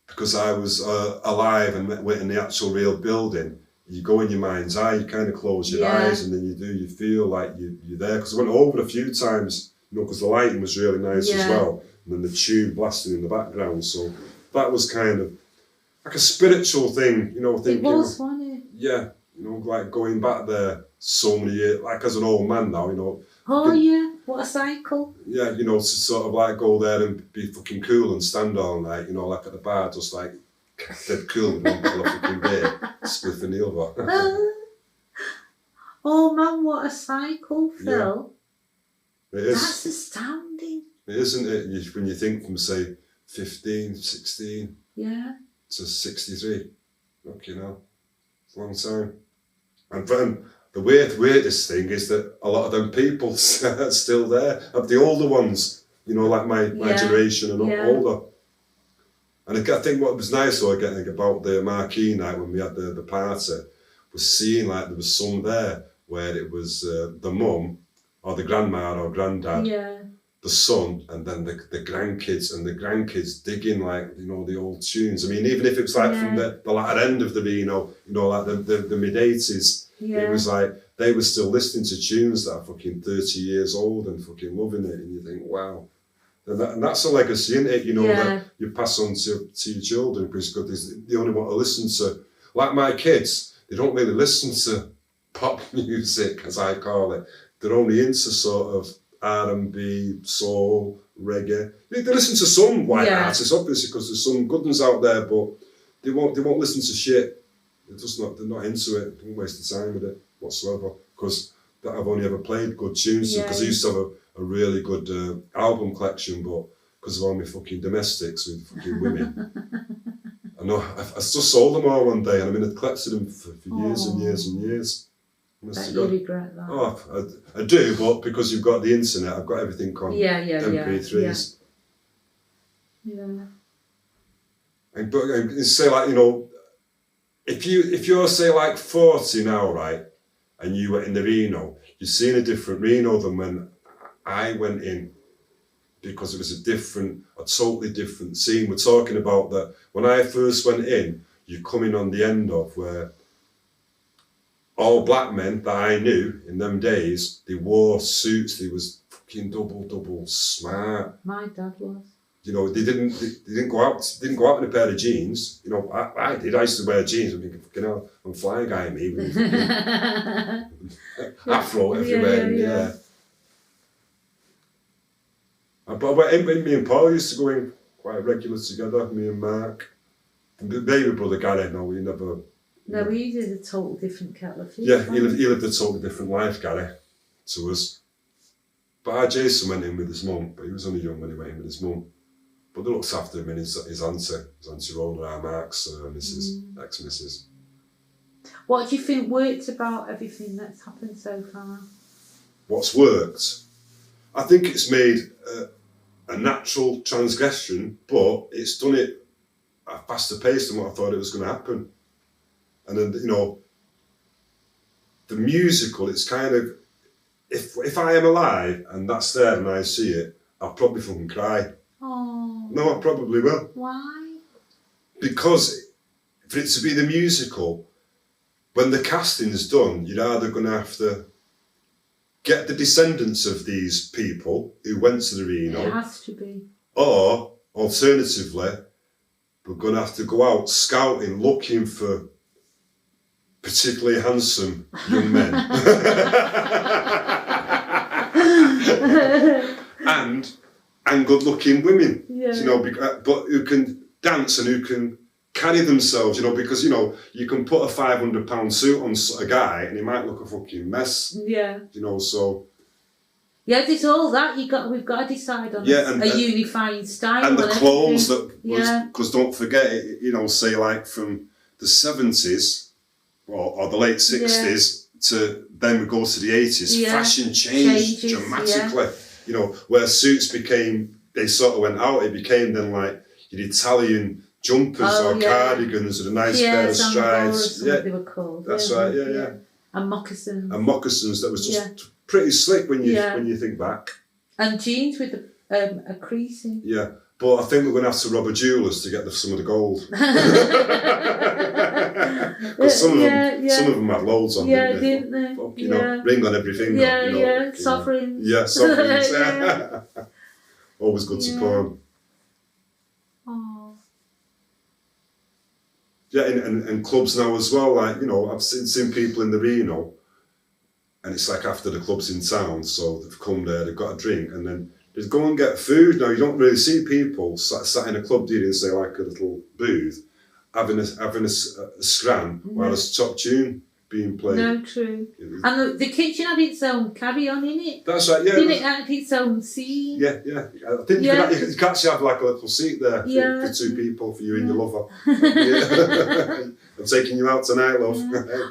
because I was alive and went in the actual real building, you go in your mind's eye, you kind of close your eyes, and then you feel like you're there. Because I went over it a few times, because the lighting was really nice as well, and then the tube blasting in the background. So that was kind of like a spiritual thing, thinking. It was, wasn't it? Yeah, like going back there so many years, like as an old man now, Oh yeah, what a cycle. Yeah, to sort of like go there and be fucking cool and stand all night, like at the bar, just like dead cool with one bottle of fucking beer, spliff in the other. Oh man, what a cycle, Phil. Yeah. It is. That's astounding. It isn't it? When you think from, say, 15, 16 to 63. It's a long time. And then the weirdest thing is that a lot of them people are still there, of the older ones, like my generation and older. And I think what was nice though, again, about the marquee night when we had the party, was seeing like there was some there where it was the mum or the grandma or granddad, the son, and then the grandkids, and the grandkids digging like, the old tunes. I mean, even if it was like from the latter end of the Reno, like the mid-80s, it was like they were still listening to tunes that are fucking 30 years old and fucking loving it, and you think, wow. And that's a legacy, isn't it? That you pass on to your children, because they only want to listen to, like my kids, they don't really listen to pop music, as I call it. They're only into sort of R&B, soul, reggae. They listen to some white artists, obviously, because there's some good ones out there, but they won't listen to shit. They're not into it. Don't waste the time with it whatsoever. Because I've only ever played good tunes, because I used to have a really good album collection, but because of all my fucking domestics with fucking women, I just sold them all one day, and I collected them for years and years and years. Bet you regret that. Oh, I do, but because you've got the internet, I've got everything on MP3s. And say like, if you're say like 40 now, right, and you were in the Reno, you're seeing a different Reno than when I went in, because it was a totally different scene. We're talking about that when I first went in, you're coming on the end of where all black men that I knew in them days, they wore suits, they was fucking double smart. My dad was. They didn't go out in a pair of jeans. I did. I used to wear jeans. I'm thinking, fucking hell, I'm fly guy me with afro everywhere. But me and Paul used to go in quite regular together. Me and Mark, and the baby brother Gary. No, we never. No, we did a total different kettle of fish. Yeah, he lived a totally different life, Gary, to us. But Jason went in with his mum, but he was only young when he went in with his mum. But they looked after him and his auntie Rhoda, our Mark's ex-missus. What do you think worked about everything that's happened so far? What's worked? I think it's made a natural transgression, but it's done it at a faster pace than what I thought it was going to happen. And then, you know, the musical, it's kind of, if I am alive and that's there and I see it, I'll probably fucking cry. Oh. No, I probably will. Why? Because for it to be the musical, when the casting's done, you're either going to have to get the descendants of these people who went to the Reno. It has to be. Or, alternatively, we're going to have to go out scouting, looking for particularly handsome young men. and good-looking women, you know, but who can dance and who can carry themselves, you know, because, you know, you can put a £500 suit on a guy and he might look a fucking mess. Yeah. You know, so... Yeah, there's all that. We've got to decide on a unifying style. And the clothes because don't forget, you know, say like from the 70s or the late 60s to then we go to the 80s, fashion changed dramatically. You know, where suits became, they sort of went out, it became then like your Italian jumpers or cardigans with a nice pair of strides. They were called. That's right, yeah. And moccasins. And moccasins that was just pretty slick when you think back. And jeans with a creasing. Yeah, but I think we're going to have to rob a jeweller's to get some of the gold. Because some of them had loads on, didn't they? But, you know, ring on every finger. Yeah, you know, sovereigns. Yeah, sovereigns. Always good to pawn. Oh. Yeah, and clubs now as well. Like, you know, I've seen people in the Reno, and it's like after the club's in town, so they've come there, they've got a drink, and then they go and get food. Now, you don't really see people sat in a club dealing, say, like a little booth, having a scran while there's top tune being played. No, true. And the kitchen had its own carry-on in it. That's right, yeah. Didn't it have its own scene? Yeah. I think you can actually have like a little seat there for two people, for you and your lover. I'm taking you out tonight, love.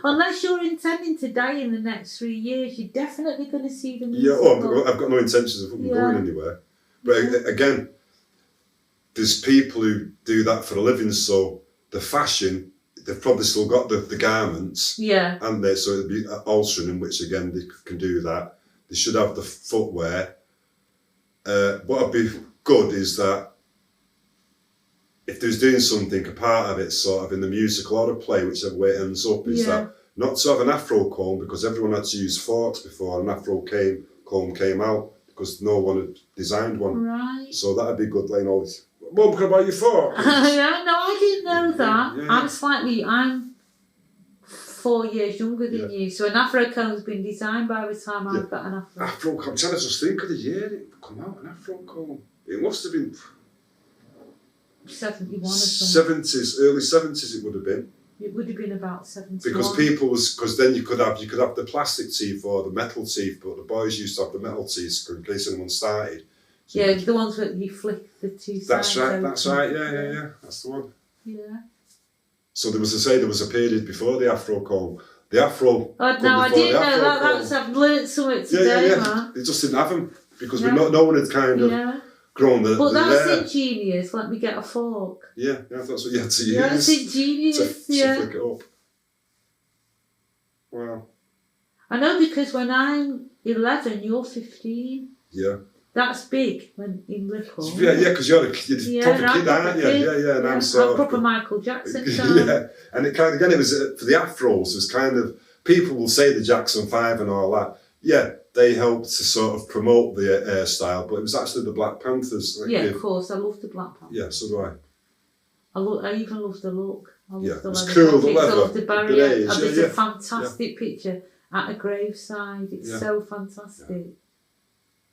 Unless you're intending to die in the next 3 years, you're definitely going to see the musical. Yeah, I've got no intentions of going anywhere. But again, there's people who do that for a living, so the fashion, they've probably still got the garments. Yeah. And so it'd be altering, in which again they can do that. They should have the footwear. What would be good is that if there's doing something, a part of it sort of in the musical or the play, whichever way it ends up, is that not to have an afro comb, because everyone had to use forks before an afro comb came out, because no one had designed one. Right. So that'd be good, like, all this. Mum, can I buy you fork? No, I didn't know that. Yeah. I'm 4 years younger than you, so an afro comb's been designed by the time I've got an afro. Afro comb, I'm trying to just think of the year it come out, an afro comb. It must have been 71 or something. 70s, early 70s it would have been. It would have been about 71. Because then you could have the plastic teeth or the metal teeth, but the boys used to have the metal teeth in case anyone started. So the ones that you flick the two sides. That's right, yeah. That's the one. Yeah. So there was a period before the afro comb. The afro. Oh no, I didn't know that. I've learnt something today, man. They just didn't have them because no one had kind of grown the. But that's ingenious. Let me get a fork. Yeah, that's what you had to use. That's ingenious. To flick it up. Wow. I know, because when I'm 11, you're 15. Yeah. That's big when in little. Yeah, because you're a proper kid, aren't you? Yeah. And I'm sort of proper Michael Jackson. Yeah, and it kind of, again, it was for the afros. It was kind of, people will say the Jackson 5 and all that. Yeah, they helped to sort of promote the hairstyle, but it was actually the Black Panthers. Of course, I love the Black Panthers. Yeah, so do I. I even love the look. I love the it's cool, the leather. I love the barrier. And there's a fantastic picture at a graveside. It's so fantastic. Yeah.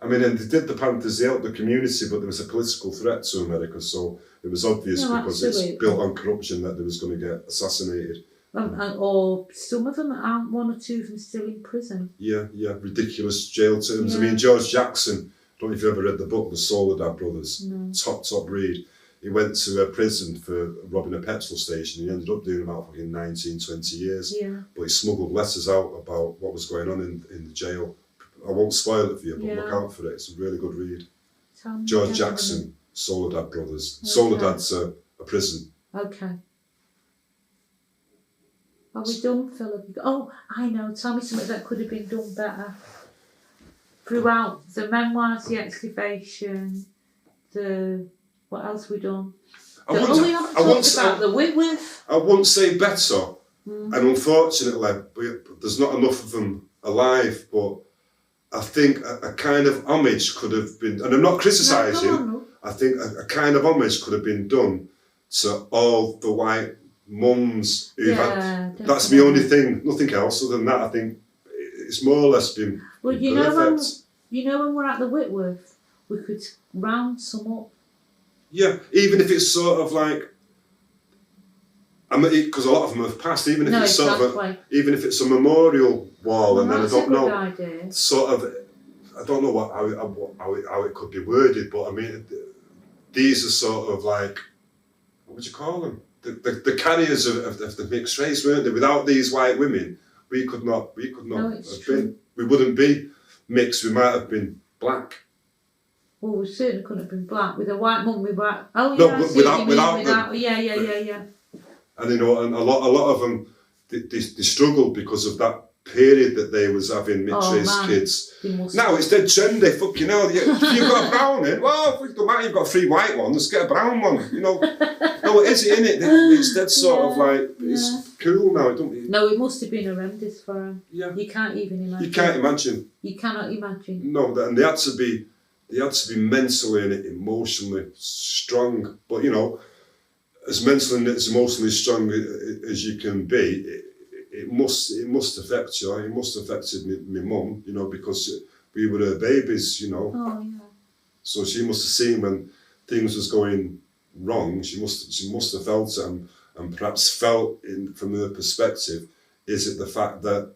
I mean, and they did the Panthers, they helped the community, but there was a political threat to America, so it was obvious because it's built on corruption that they was going to get assassinated. Or some of them, one or two of them still in prison. Yeah, ridiculous jail terms. I mean, George Jackson, I don't know if you've ever read the book, The Soledad Brothers, top read. He went to prison for robbing a petrol station. He ended up doing about fucking 19, 20 years. Yeah. But he smuggled letters out about what was going on in the jail. I won't spoil it for you, but look out for it. It's a really good read. George Jackson, Soledad Brothers. Okay. Soledad's a prison. Okay. Are we done, Philip? Oh, I know. Tell me something that could have been done better. Throughout the memoirs, the excavation, what else we done? We haven't talked about the Whitworth. I wouldn't say better, and unfortunately, there's not enough of them alive. But I think a kind of homage could have been, and I'm not criticising. I think a kind of homage could have been done to all the white mums who've had. That's the only thing, nothing else. Other than that, I think it's more or less been. Well, you know when we're at the Whitworth, we could round some up. Yeah, even if it's sort of like, because a lot of them have passed. Even if it's sort of, even if it's a memorial wall, and then I don't know, idea. Sort of, I don't know how it could be worded, but I mean, these are sort of like, what would you call them? The carriers of the mixed race, weren't they? Without these white women, we could not have been. We wouldn't be mixed. We might have been black. Well, we certainly couldn't have been black. With a white mum, we were. Oh yeah, no, without yeah. And and a lot of them, they struggled because of that period that they was having mixed race kids. Now it's dead trendy. Fucking hell, if you've got a brown in, well, it don't matter. You've got 3 white ones. Get a brown one. No, it is, isn't it? It's dead sort of like it's cool now. No, it must have been horrendous for them. Yeah, you can't even imagine. You can't imagine. You cannot imagine. No, and they had to be mentally and emotionally strong. But as mentally and as emotionally strong as you can be, it must affect you. It must have affected my mum, because we were her babies, Oh yeah. So she must have seen when things was going wrong. She must have felt it, and perhaps felt from her perspective. Is it the fact that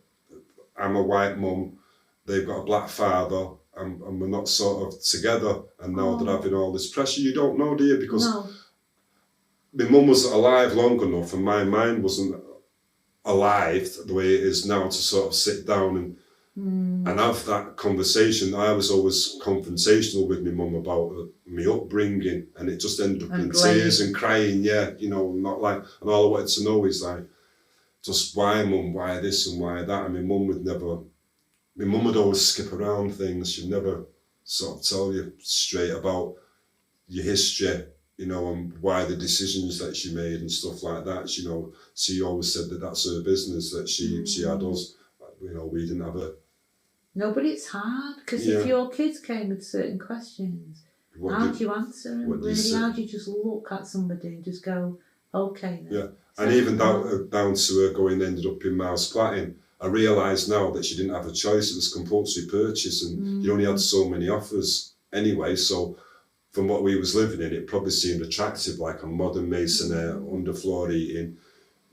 I'm a white mum, they've got a black father, and we're not sort of together, and now they're having all this pressure? You don't know, do you? Because my mum wasn't alive long enough, and my mind wasn't alive the way it is now to sort of sit down and have that conversation. I was always confrontational with my mum about my upbringing, and it just ended up in tears and crying. Not like, and all I wanted to know is like, just why, mum, why this and why that. And my mum would always skip around things. She'd never sort of tell you straight about your history, and why the decisions that she made and stuff like that. She always said that that's her business, that she had us. We didn't have her. No, but it's hard, because if your kids came with certain questions, how do you answer them? How do you just look at somebody and just go, okay then? Yeah, and even down to her ended up in mouse platting. I realise now that she didn't have a choice. It was compulsory purchase, and you only had so many offers anyway. So from what we was living in, it probably seemed attractive, like a modern masonry, underfloor eating.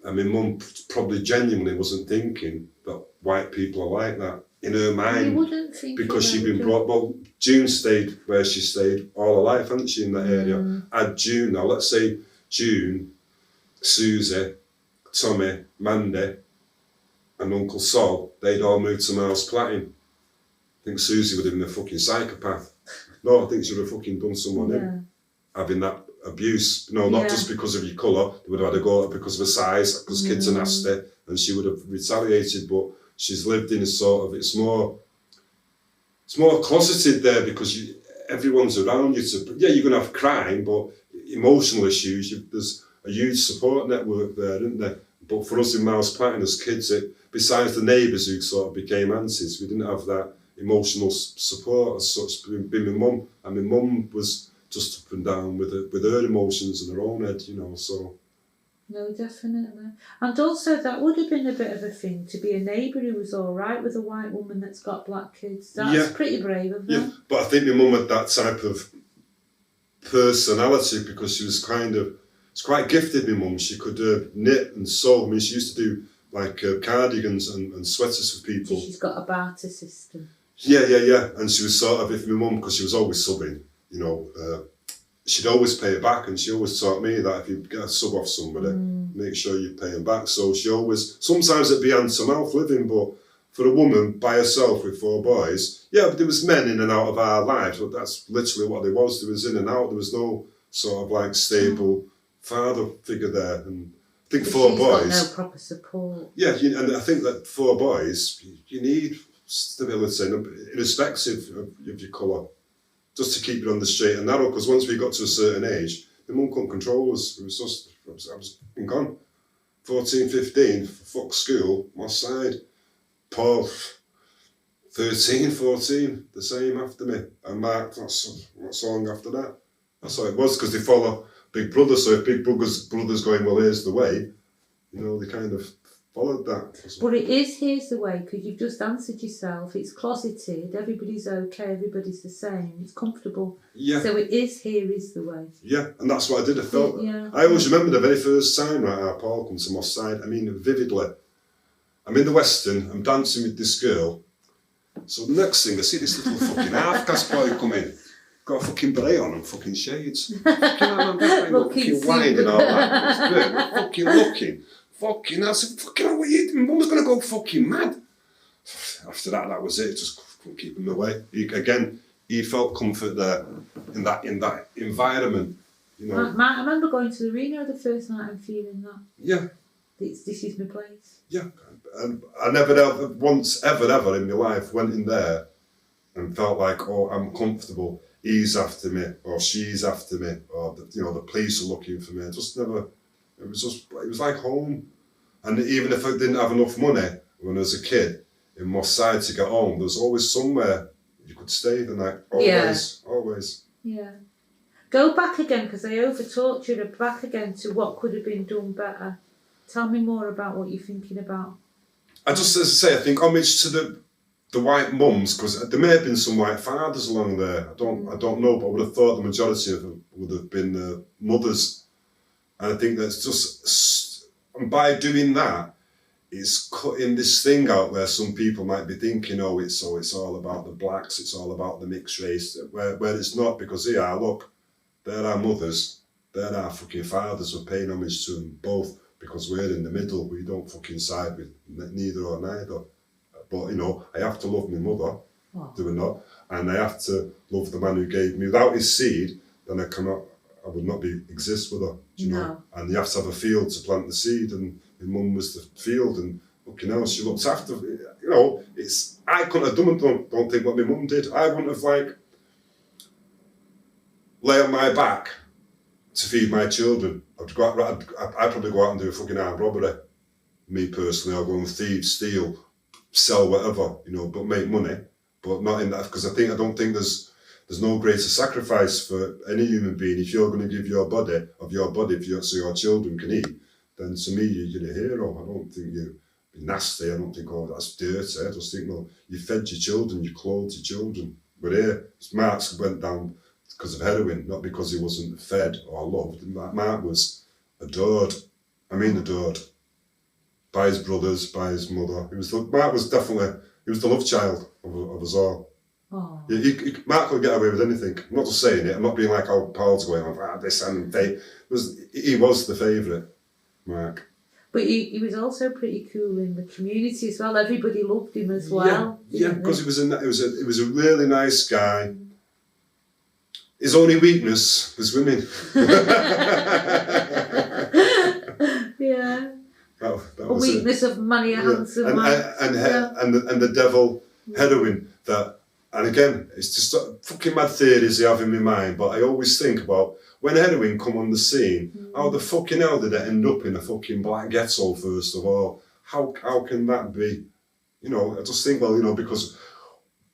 And my mum probably genuinely wasn't thinking that white people are like that in her mind. You wouldn't think, because she'd been brought. Well, June stayed where she stayed all her life, hadn't she, in that area? Add June now. Let's say June, Susie, Tommy, Mandy, and Uncle Sol. They'd all moved to Miles Platting. I think Susie would have been a fucking psychopath. No, I think she would have fucking done someone in, having that abuse. Not just because of your colour. They would have had a go at her because of her size, because kids are nasty, and she would have retaliated. But she's lived in a sort of, it's more closeted there, because everyone's around you. You're going to have crime, but emotional issues, there's a huge support network there, isn't there? But for us in Miles Platting as kids, besides the neighbours who sort of became aunties, we didn't have that emotional support as such. Being my mum, and my mum was just up and down with her emotions in her own head, so. No, definitely. And also that would have been a bit of a thing, to be a neighbour who was all right with a white woman that's got black kids. That's pretty brave of them. Yeah, but I think my mum had that type of personality, because she was quite gifted, my mum. She could knit and sew. I mean, she used to do like cardigans and sweaters for people. So she's got a barter system. Yeah. And she was sort of, if my mum, because she was always subbing, she'd always pay it back, and she always taught me that if you get a sub off somebody, make sure you pay them back. So she always, sometimes it'd be hand to mouth living, but for a woman by herself with 4 boys, but there was men in and out of our lives, but that's literally what there was. There was in and out. There was no sort of like stable father figure there, and think four boys. Got no proper support. Yeah, and I think that four boys, you need stability, irrespective of your colour, just to keep it on the straight and narrow. Because once we got to a certain age, the mum couldn't control us. It was just, I was gone. 14, 15, fuck school, my side. Paul, 13, 14, the same after me. And Mark, not so long after that. That's how it was, because they follow Big Brother. So if Big Brother's going, well, here's the way, they kind of followed that. But it is here's the way, because you've just answered yourself. It's closeted, everybody's okay, everybody's the same, it's comfortable. Yeah. So it is here is the way. Yeah, and that's what I did. I felt. Yeah. I always remember the very first time Paul come to my side. I mean, vividly. I'm in the Western, I'm dancing with this girl. So the next thing, I see this little fucking half-caste boy come in. Got a fucking beret on and fucking shades. Fucking wine and all that. It's great. We're fucking looking. Fucking, I said, fucking, what are you doing? Mum's going to go fucking mad. After that was it. Just couldn't keep him away. He felt comfort there in that environment. I remember going to the Reno the first night and feeling that. Yeah. This is my place. Yeah. And I never once ever in my life went in there and felt like, oh, I'm comfortable. He's after me, or she's after me, or the police are looking for me. I just never. It was like home. And even if I didn't have enough money when I was a kid in Moss Side to get home, there was always somewhere you could stay the night. Always. Yeah. Go back again, because I over-talked you. Back again to what could have been done better. Tell me more about what you're thinking about. I just, as I say, I think homage to the white mums, because there may have been some white fathers along there. I don't know, but I would have thought the majority of them would have been mothers. And I think that's just, and by doing that, it's cutting this thing out where some people might be thinking, it's all about the blacks, it's all about the mixed race, where it's not, because look, they're our mothers, they're our fucking fathers, we're paying homage to them both, because we're in the middle, we don't fucking side with neither or neither. But, I have to love my mother, do I not? And I have to love the man who gave me. Without his seed, then I would not exist with her, do you know? And you have to have a field to plant the seed, and my mum was the field, and fucking hell, she looked after, I couldn't have done it, don't think what my mum did. I wouldn't have, lay on my back to feed my children. I'd probably go out and do a fucking armed robbery, me personally. I'll go and thieve, steal, sell whatever, but make money, but not in that, because I don't think there's no greater sacrifice for any human being. If you're going to give your body, so your children can eat, then to me you're a hero. I don't think you're nasty. I don't think, that's dirty. I just think, you fed your children, you clothed your children. But here, Mark's went down because of heroin, not because he wasn't fed or loved. Mark was adored. By his brothers, by his mother. Mark was definitely, he was the love child of us all. Oh. Mark could get away with anything. I'm not just saying it, I'm not being like our pals going on, this and they. He was the favourite, Mark. But he was also pretty cool in the community as well. Everybody loved him as well. Yeah, because he was a really nice guy. His only weakness was women. Yeah. That a weakness of money, a handsome man. And the devil heroin that, and again, it's just fucking mad theories I have in my mind, but I always think about when heroin come on the scene, how the fucking hell did it end up in a fucking black ghetto first of all? How can that be? I just think, because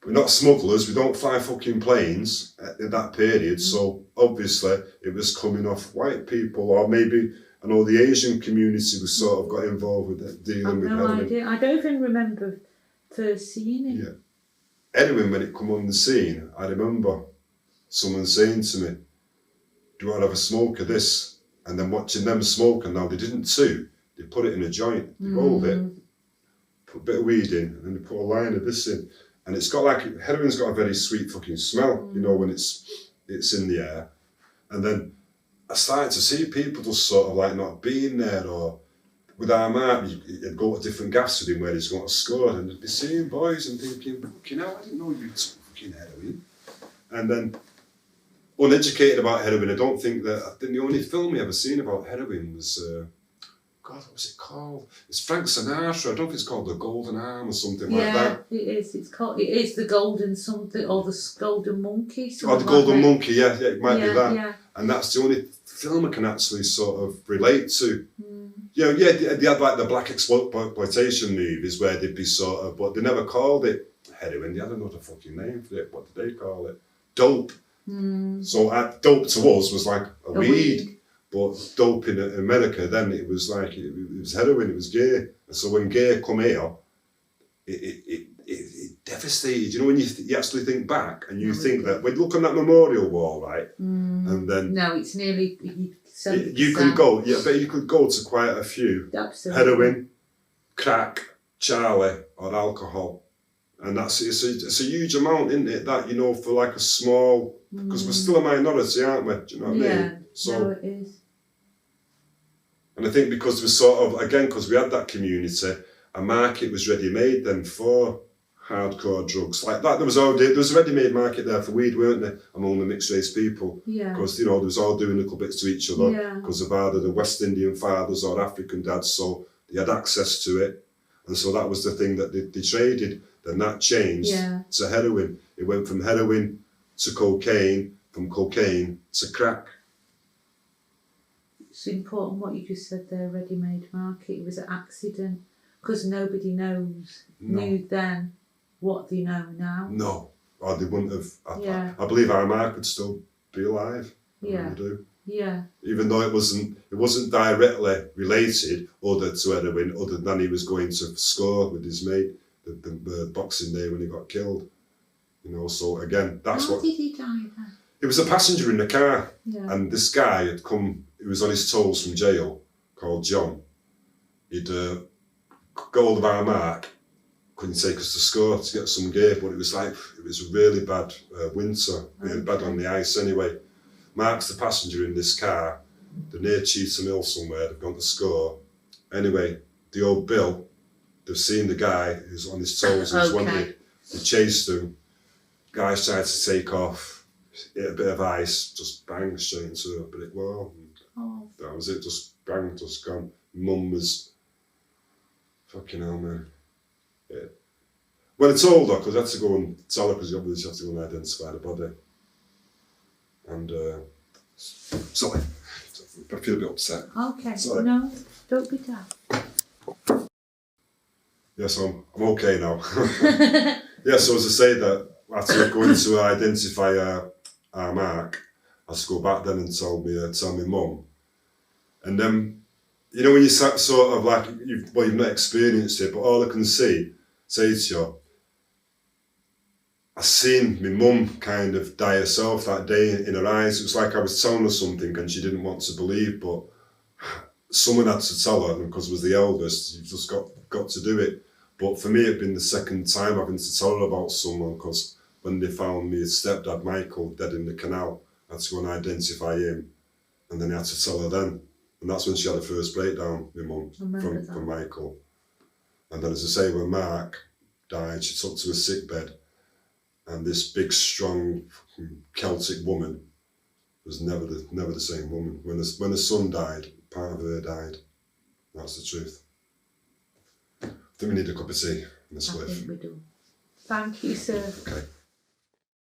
we're not smugglers, we don't fly fucking planes at that period, so obviously it was coming off white people, or maybe I know the Asian community was sort of got involved with it, dealing with heroin. Idea. I don't even remember first seeing it. Yeah. Heroin, when it come on the scene, I remember someone saying to me, do you want to have a smoke of this? And then watching them smoke, and now they didn't too, they put it in a joint, they rolled it, put a bit of weed in, and then they put a line of this in. And it's got heroin's got a very sweet fucking smell, when it's in the air. And then I started to see people just sort of not being there, or with our Mark, you'd go to different gaffs with him where he's got to score, and they'd be seeing boys and thinking, fucking hell, I didn't know you took fucking heroin. And then, uneducated about heroin, I think the only film I ever seen about heroin was God, what was it called? It's Frank Sinatra. I don't know if it's called The Golden Arm or something like that. Yeah, it is. It is the Golden something, or the Golden Monkey. Oh, the Golden Monkey, yeah, it might be that. Yeah. And that's the only film I can actually sort of relate to. Yeah, they had like the black exploitation movies where they'd be sort of, but they never called it heroin. They had another fucking name for it. What did they call it? Dope. So dope to us was like a weed. But dope in America, then it was like, it was heroin, it was gay. And so when gay come here, it devastated. You know, when you actually think back and you think that, when you look on that memorial wall, right? And then... No, it's nearly... You can go, yeah, but you could go to quite a few. Absolutely. Heroin, crack, Charlie, or alcohol. And it's a huge amount, isn't it? That, you know, for like a small... Because we're still a minority, aren't we? Do you know what I mean? So, no, it is. And I think because we sort of, again, because we had that community, a market was ready-made then for hardcore drugs. Like that, there was a ready-made market there for weed, weren't there, among the mixed-race people? Yeah. Because, you know, they was all doing little bits to each other because of either the West Indian fathers or African dads, so they had access to it. And so that was the thing that they traded. Then that changed to heroin. It went from heroin to cocaine, from cocaine to crack. It's important what you just said there, ready-made market. It was an accident because nobody knew then what they know now. No, or they wouldn't have. I believe our Mark could still be alive. I really do. Yeah. Even though it wasn't directly related to heroin, other than he was going to score with his mate the Boxing Day when he got killed. You know, so again, that's How did he die then? He was a passenger in the car, and this guy had come. He was on his toes from jail, called John. He'd go hold of our Mark, couldn't take us to score to get some gear, but it was a really bad winter, really bad on the ice anyway. Mark's the passenger in this car. They're near Cheetham Hill somewhere. They've gone to score. Anyway, the old Bill, they've seen the guy who's on his toes, who's wanted. They chased him. Guys tried to take off. Hit a bit of ice, just bang straight into a brick wall. That was it, just bang, just gone. Mum was, fucking hell, man. Yeah. When I told her, because I had to go and tell her, because you obviously have to go and identify the body. And, sorry, I feel a bit upset. Okay, sorry. No, don't be daft. Yes, I'm okay now. Yeah, so as I say that, after going to identify our Mark, I had to go back then and tell me mum. And then, you know, when you sort of like, you've not experienced it, but all I can say to you, I seen my mum kind of die herself that day in her eyes. It was like I was telling her something and she didn't want to believe, but someone had to tell her, and because I was the eldest, you've just got to do it. But for me, it'd been the second time having to tell her about someone, because when they found me stepdad Michael dead in the canal, I had to go and identify him, and then I had to tell her then. And that's when she had her first breakdown, my mum, from Michael. And then, as I say, when Mark died, she took to a sick bed, and this big, strong Celtic woman was never the same woman. When the son died, part of her died. That's the truth. I think we need a cup of tea and a spliff. I think we do. Thank you, sir. Okay.